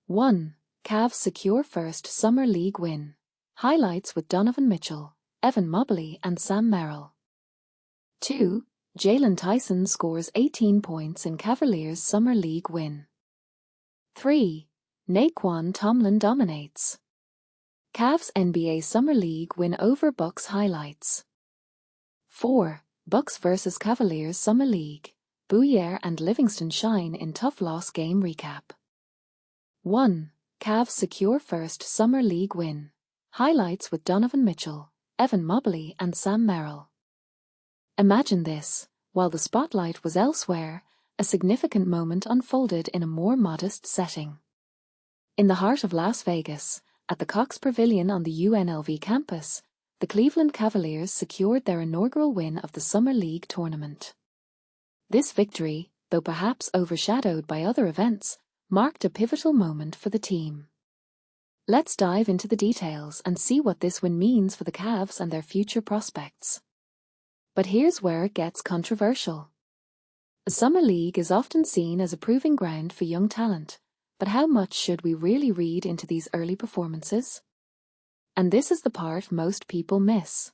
1. Cavs secure first Summer League win. Highlights with Donovan Mitchell, Mobley and Sam Merrill. 2. Tyson scores 18 points in Cavaliers Summer League win. 3. Nae'Qwan Tomlin dominates. Cavs NBA Summer League win over Bucks highlights. 4. Bucks vs Cavaliers Summer League. Bouyea and Livingston shine in tough loss game recap. 1. Cavs secure first Summer League win. Highlights with Donovan Mitchell, Mobley and Sam Merrill. Imagine this, while the spotlight was elsewhere, a significant moment unfolded in a more modest setting. In the heart of Las Vegas, at the Cox Pavilion on the UNLV campus, the Cleveland Cavaliers secured their inaugural win of the Summer League tournament. This victory, though perhaps overshadowed by other events, marked a pivotal moment for the team. Let's dive into the details and see what this win means for the Cavs and their future prospects. But here's where it gets controversial. The Summer League is often seen as a proving ground for young talent, but how much should we really read into these early performances? And this is the part most people miss.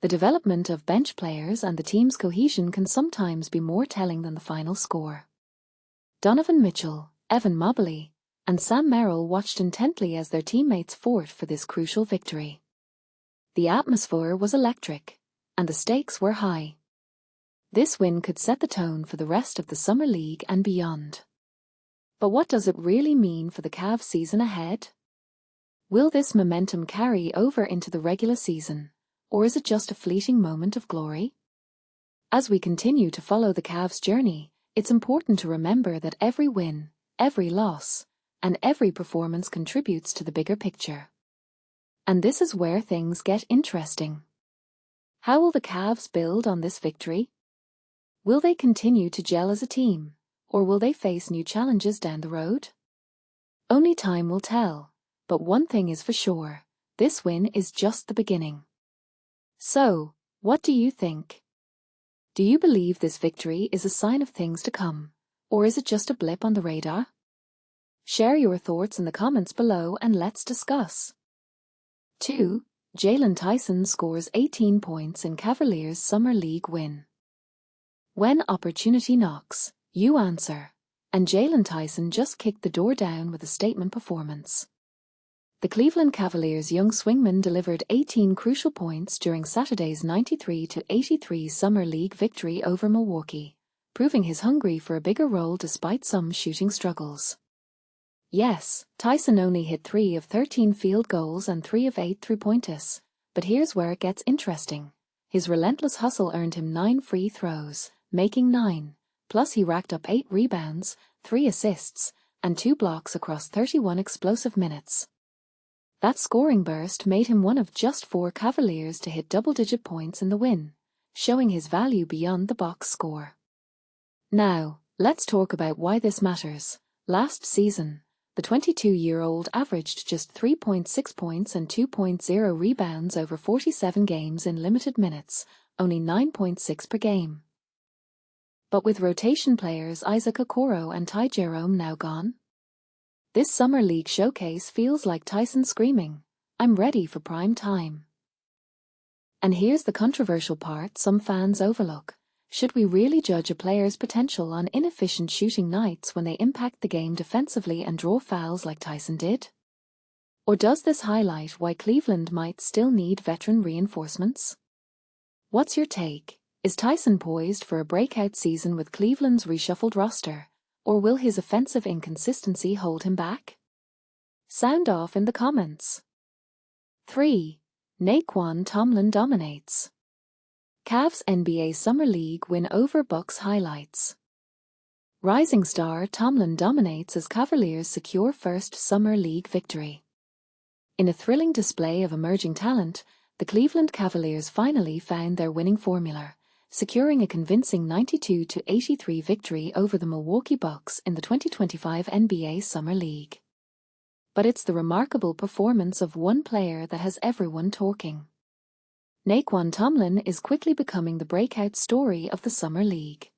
The development of bench players and the team's cohesion can sometimes be more telling than the final score. Donovan Mitchell, Mobley, and Sam Merrill watched intently as their teammates fought for this crucial victory. The atmosphere was electric, and the stakes were high. This win could set the tone for the rest of the Summer League and beyond. But what does it really mean for the Cavs season ahead? Will this momentum carry over into the regular season, or is it just a fleeting moment of glory? As we continue to follow the Cavs' journey, it's important to remember that every win, every loss, and every performance contributes to the bigger picture. And this is where things get interesting. How will the Cavs build on this victory? Will they continue to gel as a team, or will they face new challenges down the road? Only time will tell, but one thing is for sure, this win is just the beginning. So, what do you think? Do you believe this victory is a sign of things to come, or is it just a blip on the radar? Share your thoughts in the comments below and let's discuss. 2. Tyson scores 18 points in Cavaliers Summer League win. When opportunity knocks, you answer, and Tyson just kicked the door down with a statement performance. The Cleveland Cavaliers' young swingman delivered 18 crucial points during Saturday's 93-83 Summer League victory over Milwaukee, proving he's hungry for a bigger role despite some shooting struggles. Yes, Tyson only hit 3 of 13 field goals and 3 of 8 three-pointers, but here's where it gets interesting. His relentless hustle earned him 9 free throws, making 9, plus he racked up 8 rebounds, 3 assists, and 2 blocks across 31 explosive minutes. That scoring burst made him one of just 4 Cavaliers to hit double-digit points in the win, showing his value beyond the box score. Now, let's talk about why this matters. Last season, the 22-year-old averaged just 3.6 points and 2.0 rebounds over 47 games in limited minutes, only 9.6 per game. But with rotation players Isaac Okoro and Ty Jerome now gone, this Summer League showcase feels like Tyson screaming, "I'm ready for prime time." And here's the controversial part some fans overlook. Should we really judge a player's potential on inefficient shooting nights when they impact the game defensively and draw fouls like Tyson did? Or does this highlight why Cleveland might still need veteran reinforcements? What's your take? Is Tyson poised for a breakout season with Cleveland's reshuffled roster? Or will his offensive inconsistency hold him back? Sound off in the comments. 3. Nae'Qwan Tomlin dominates. Cavs NBA Summer League win over Bucks highlights. Rising star Tomlin dominates as Cavaliers secure first Summer League victory. In a thrilling display of emerging talent, the Cleveland Cavaliers finally found their winning formula, securing a convincing 92-83 victory over the Milwaukee Bucks in the 2025 NBA Summer League. But it's the remarkable performance of one player that has everyone talking. Nae'Qwan Tomlin is quickly becoming the breakout story of the Summer League.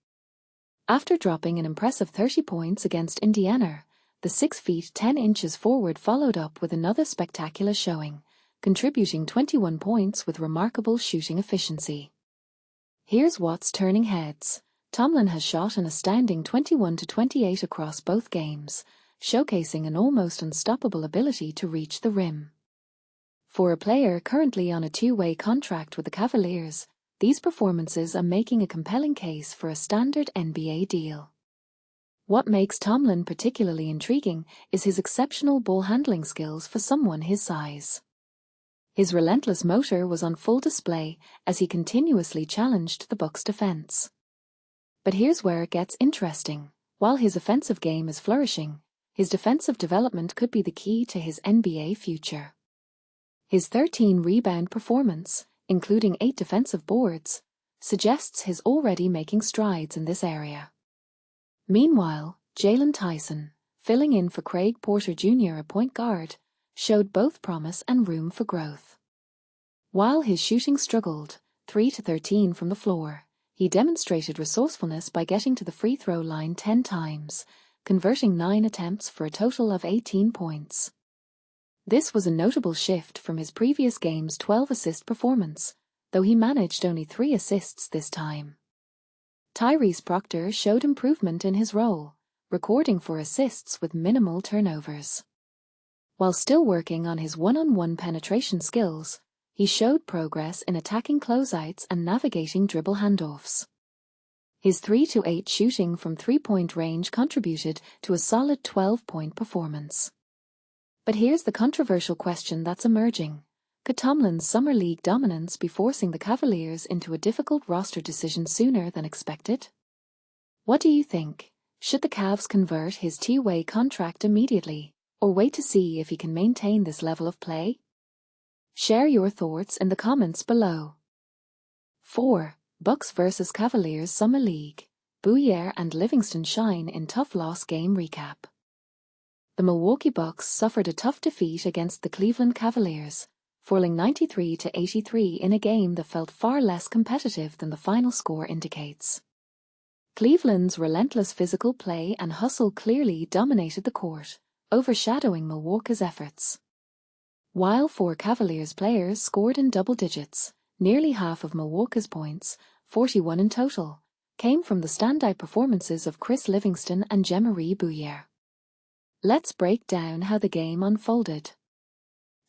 After dropping an impressive 30 points against Indiana, the 6 feet 10 inches forward followed up with another spectacular showing, contributing 21 points with remarkable shooting efficiency. Here's what's turning heads. Tomlin has shot an astounding 21-28 across both games, showcasing an almost unstoppable ability to reach the rim. For a player currently on a two-way contract with the Cavaliers, these performances are making a compelling case for a standard NBA deal. What makes Tomlin particularly intriguing is his exceptional ball handling skills for someone his size. His relentless motor was on full display as he continuously challenged the Bucks' defense. But here's where it gets interesting. While his offensive game is flourishing, his defensive development could be the key to his NBA future. His 13-rebound performance, including 8 defensive boards, suggests he's already making strides in this area. Meanwhile, Jaylon Tyson, filling in for Craig Porter Jr. at point guard, showed both promise and room for growth. While his shooting struggled, 3-13 from the floor, he demonstrated resourcefulness by getting to the free throw line 10 times, converting 9 attempts for a total of 18 points. This was a notable shift from his previous game's 12-assist performance, though he managed only 3 assists this time. Tyrese Proctor showed improvement in his role, recording 4 assists with minimal turnovers. While still working on his one-on-one penetration skills, he showed progress in attacking closeouts and navigating dribble handoffs. His 3-8 shooting from three-point range contributed to a solid 12-point performance. But here's the controversial question that's emerging. Could Tomlin's Summer League dominance be forcing the Cavaliers into a difficult roster decision sooner than expected? What do you think? Should the Cavs convert his two-way contract immediately, or wait to see if he can maintain this level of play? Share your thoughts in the comments below. 4. Bucks vs Cavaliers Summer League. Bouyea and Livingston shine in tough loss game recap. The Milwaukee Bucks suffered a tough defeat against the Cleveland Cavaliers, falling 93-83 in a game that felt far less competitive than the final score indicates. Cleveland's relentless physical play and hustle clearly dominated the court, overshadowing Milwaukee's efforts. While 4 Cavaliers players scored in double digits, nearly half of Milwaukee's points, 41 in total, came from the standout performances of Chris Livingston and Bouyea. Let's break down how the game unfolded.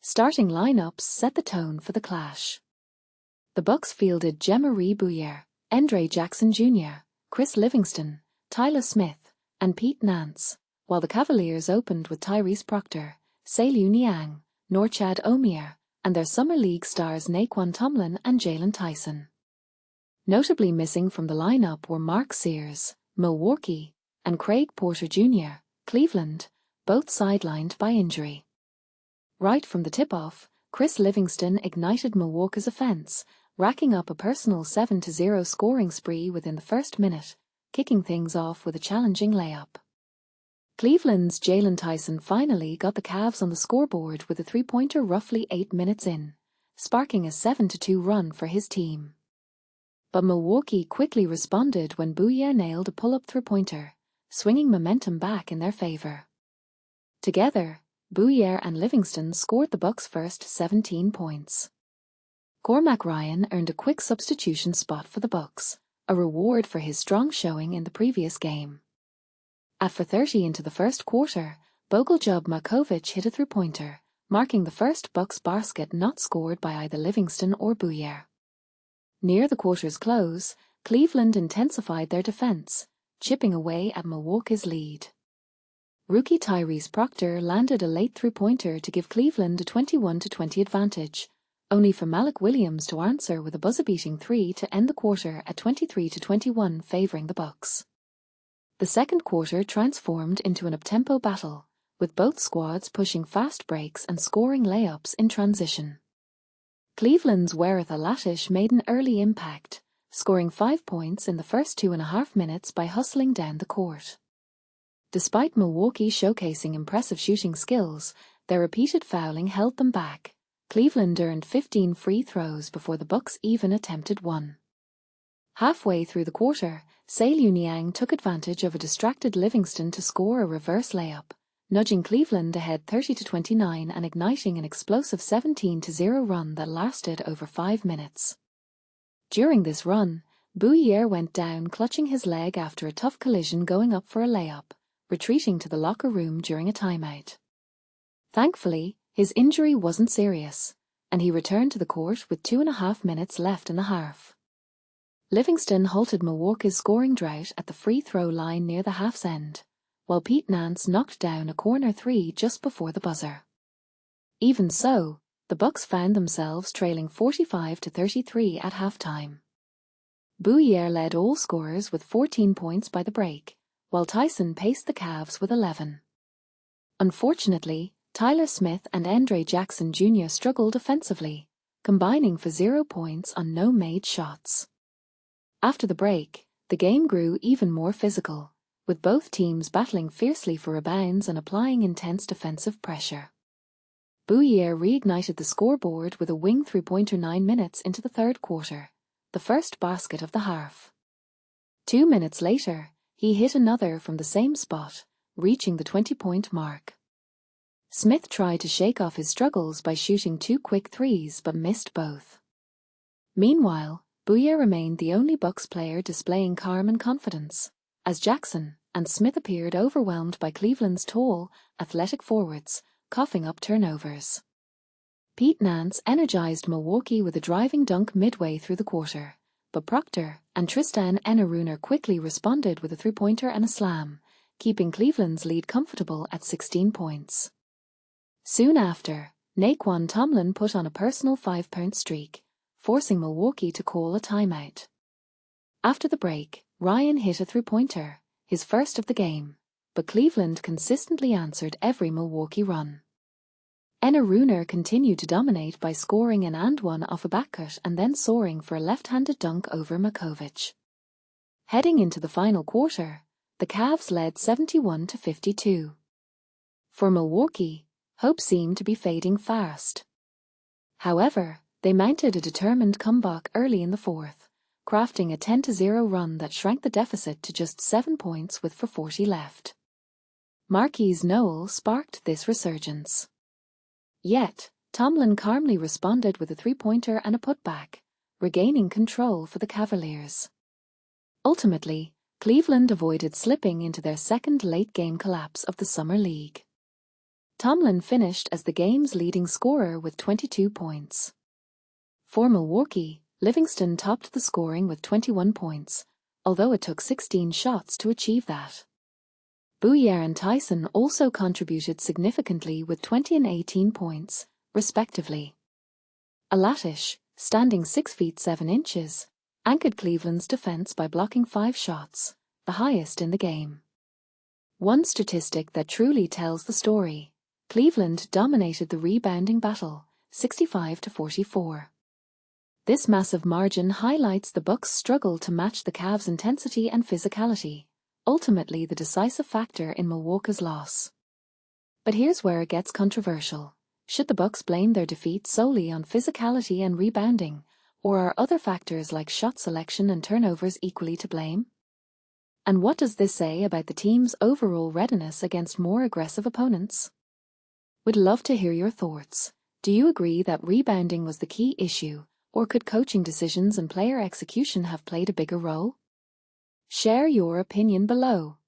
Starting lineups set the tone for the clash. The Bucks fielded Bouyea, Andre Jackson Jr., Chris Livingston, Tyler Smith, and Pete Nance, while the Cavaliers opened with Tyrese Proctor, Seilu Niang, Norchad Omier, and their Summer League stars Nae'Qwan Tomlin and Jaylon Tyson. Notably missing from the lineup were Mark Sears, Milwaukee, and Craig Porter Jr., Cleveland, both sidelined by injury. Right from the tip-off, Chris Livingston ignited Milwaukee's offense, racking up a personal 7-0 scoring spree within the first minute, kicking things off with a challenging layup. Cleveland's Jaylon Tyson finally got the Cavs on the scoreboard with a three-pointer roughly 8 minutes in, sparking a 7-2 run for his team. But Milwaukee quickly responded when Bouyea nailed a pull-up three-pointer, swinging momentum back in their favor. Together, Bouyea and Livingston scored the Bucks' first 17 points. Cormac Ryan earned a quick substitution spot for the Bucks, a reward for his strong showing in the previous game. At 4:30 into the first quarter, Bogoljub Markovic hit a three-pointer, marking the first Bucks basket not scored by either Livingston or Bouyea. Near the quarter's close, Cleveland intensified their defense, chipping away at Milwaukee's lead. Rookie Tyrese Proctor landed a late three-pointer to give Cleveland a 21-20 advantage, only for Malik Williams to answer with a buzzer-beating 3 to end the quarter at 23-21 favoring the Bucks. The second quarter transformed into an up-tempo battle, with both squads pushing fast breaks and scoring layups in transition. Cleveland's Wereth Alatish made an early impact, scoring 5 points in the first 2.5 minutes by hustling down the court. Despite Milwaukee showcasing impressive shooting skills, their repeated fouling held them back. Cleveland earned 15 free throws before the Bucks even attempted one. Halfway through the quarter, Seilu Niang took advantage of a distracted Livingston to score a reverse layup, nudging Cleveland ahead 30-29 and igniting an explosive 17-0 run that lasted over 5 minutes. During this run, Bouyea went down clutching his leg after a tough collision going up for a layup, retreating to the locker room during a timeout. Thankfully, his injury wasn't serious, and he returned to the court with 2.5 minutes left in the half. Livingston halted Milwaukee's scoring drought at the free throw line near the half's end, while Pete Nance knocked down a corner three just before the buzzer. Even so, the Bucks found themselves trailing 45-33 at halftime. Bouyea led all scorers with 14 points by the break, while Tyson paced the Cavs with 11. Unfortunately, Tyler Smith and Andre Jackson Jr. struggled offensively, combining for 0 points on no made shots. After the break, the game grew even more physical, with both teams battling fiercely for rebounds and applying intense defensive pressure. Bouyea reignited the scoreboard with a wing three-pointer 9 minutes into the third quarter, the first basket of the half. 2 minutes later, he hit another from the same spot, reaching the 20-point mark. Smith tried to shake off his struggles by shooting 2 quick threes but missed both. Meanwhile, Bouyea remained the only Bucks player displaying calm and confidence, as Jackson and Smith appeared overwhelmed by Cleveland's tall, athletic forwards, coughing up turnovers. Pete Nance energized Milwaukee with a driving dunk midway through the quarter, but Proctor and Tristan Enaruna quickly responded with a three-pointer and a slam, keeping Cleveland's lead comfortable at 16 points. Soon after, Nae'Qwan Tomlin put on a personal 5-point streak, forcing Milwaukee to call a timeout. After the break, Ryan hit a three-pointer, his first of the game, but Cleveland consistently answered every Milwaukee run. Enaruna continued to dominate by scoring an and-one off a backcut and then soaring for a left-handed dunk over Makovic. Heading into the final quarter, the Cavs led 71-52. For Milwaukee, hope seemed to be fading fast. However, they mounted a determined comeback early in the fourth, crafting a 10-0 run that shrank the deficit to just 7 points with 4:40 left. Marquise Noel sparked this resurgence. Yet, Tomlin calmly responded with a three-pointer and a putback, regaining control for the Cavaliers. Ultimately, Cleveland avoided slipping into their second late-game collapse of the Summer League. Tomlin finished as the game's leading scorer with 22 points. For Milwaukee, Livingston topped the scoring with 21 points, although it took 16 shots to achieve that. Bouyea and Tyson also contributed significantly with 20 and 18 points, respectively. Alatish, standing 6 feet 7 inches, anchored Cleveland's defense by blocking 5 shots, the highest in the game. One statistic that truly tells the story: Cleveland dominated the rebounding battle, 65-44. This massive margin highlights the Bucks' struggle to match the Cavs' intensity and physicality, ultimately the decisive factor in Milwaukee's loss. But here's where it gets controversial. Should the Bucks blame their defeat solely on physicality and rebounding, or are other factors like shot selection and turnovers equally to blame? And what does this say about the team's overall readiness against more aggressive opponents? We'd love to hear your thoughts. Do you agree that rebounding was the key issue, or could coaching decisions and player execution have played a bigger role? Share your opinion below.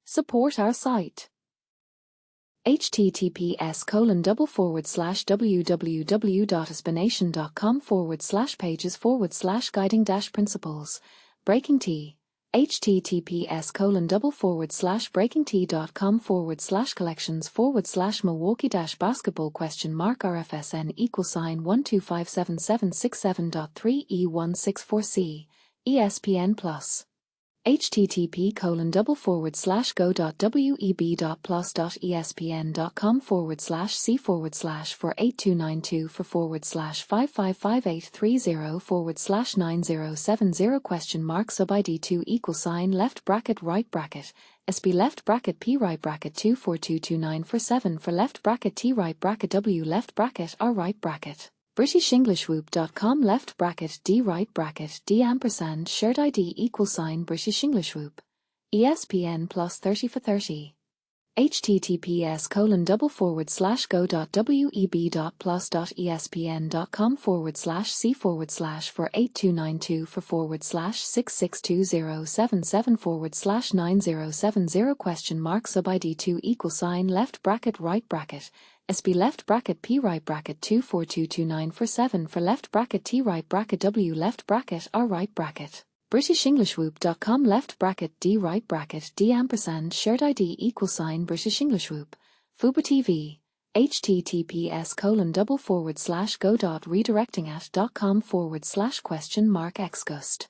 Support our site. https://www.aspination.com/pages/guiding-principles. Breaking Tea. https://breakingtea.com/collections/Milwaukee-basketball RFSN =1257767.3E164C. ESPN Plus. http://go.web.plus.espn.com/c/for8292-4/555830/9070 sub-ID 2 left bracket right bracket SB left bracket P right bracket 242294 for left bracket T right bracket W left bracket R right bracket BritishEnglishWhoop.com left bracket D right bracket D ampersand shirt ID =BritishEnglishWhoop. ESPN Plus 30 for 30. https://go.web.plus.espn.com/c/for8292 for/66277/9070 sub ID 2 = left bracket right bracket SB left bracket P right bracket 24229 for 7 for left bracket T right bracket W left bracket R right bracket BritishEnglishWhoop.com left bracket D right bracket D ampersand shared ID = British English Whoop Fuba TV https://go.redirectingat.com/??xgust